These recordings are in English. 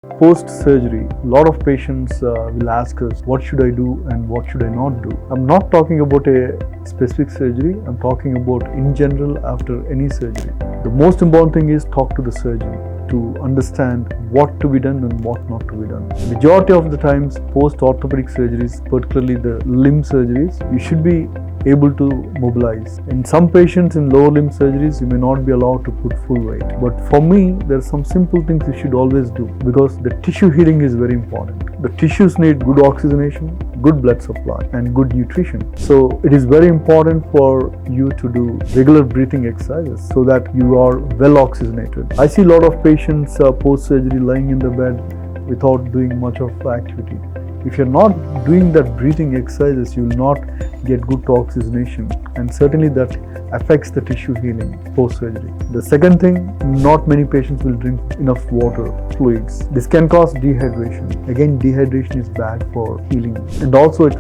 Post-surgery, a lot of patients will ask us, what should I do and what should I not do? I'm not talking about a specific surgery, I'm talking about in general after any surgery. The most important thing is talk to the surgeon to understand what to be done and what not to be done. Majority of the times, post-orthopedic surgeries, particularly the limb surgeries, you should be able to mobilize. In some patients in lower limb surgeries, you may not be allowed to put full weight. But for me, there are some simple things you should always do because the tissue healing is very important. The tissues need good oxygenation, good blood supply and good nutrition. So it is very important for you to do regular breathing exercises so that you are well oxygenated. I see a lot of patients post-surgery lying in the bed without doing much of activity. If you're not doing that breathing exercises, you will not get good oxygenation, and certainly that affects the tissue healing post-surgery. The second thing, not many patients will drink enough water, fluids. This can cause dehydration. Again, dehydration is bad for healing, and also it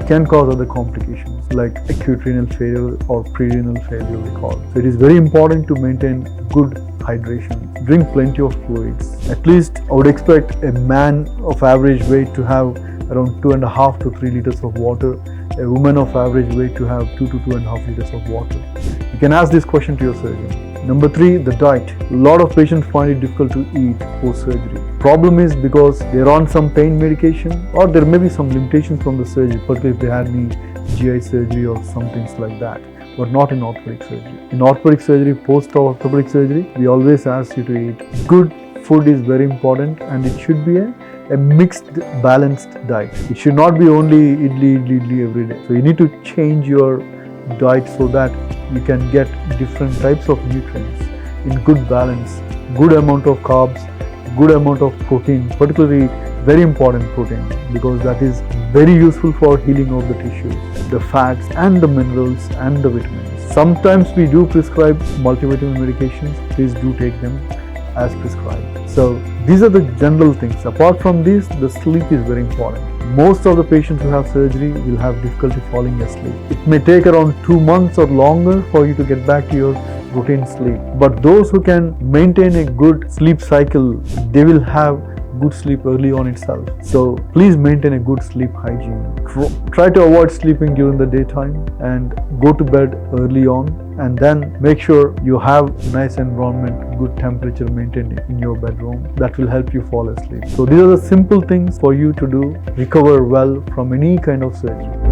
can cause other complications like acute renal failure or pre-renal failure we call. So it is very important to maintain good hydration. Drink plenty of fluids. At least I would expect a man of average weight to have around 2.5 to 3 liters of water, a woman of average weight to have 2 to 2.5 liters of water. You can ask this question to your surgeon. Number 3, the diet. A lot of patients find it difficult to eat post-surgery. Problem is because they're on some pain medication or there may be some limitations from the surgery, particularly if they had any GI surgery or some things like that, but not in orthopedic surgery. In orthopedic surgery, post-orthopedic surgery, we always ask you to eat. Good food is very important and it should be a mixed, balanced diet. It should not be only idli every day. So you need to change your diet so that you can get different types of nutrients in good balance, good amount of carbs, good amount of protein, particularly very important protein because that is very useful for healing of the tissues, the fats and the minerals and the vitamins. Sometimes we do prescribe multivitamin medications. Please do take them as prescribed. So these are the general things. Apart from this, the sleep is very important. Most of the patients who have surgery will have difficulty falling asleep. It may take around 2 months or longer for you to get back to your routine sleep. But those who can maintain a good sleep cycle, they will have good sleep early on itself. So please maintain a good sleep hygiene. Try to avoid sleeping during the daytime and go to bed early on, and then make sure you have nice environment, good temperature maintained in your bedroom. That will help you fall asleep. So these are the simple things for you to do, recover well from any kind of surgery.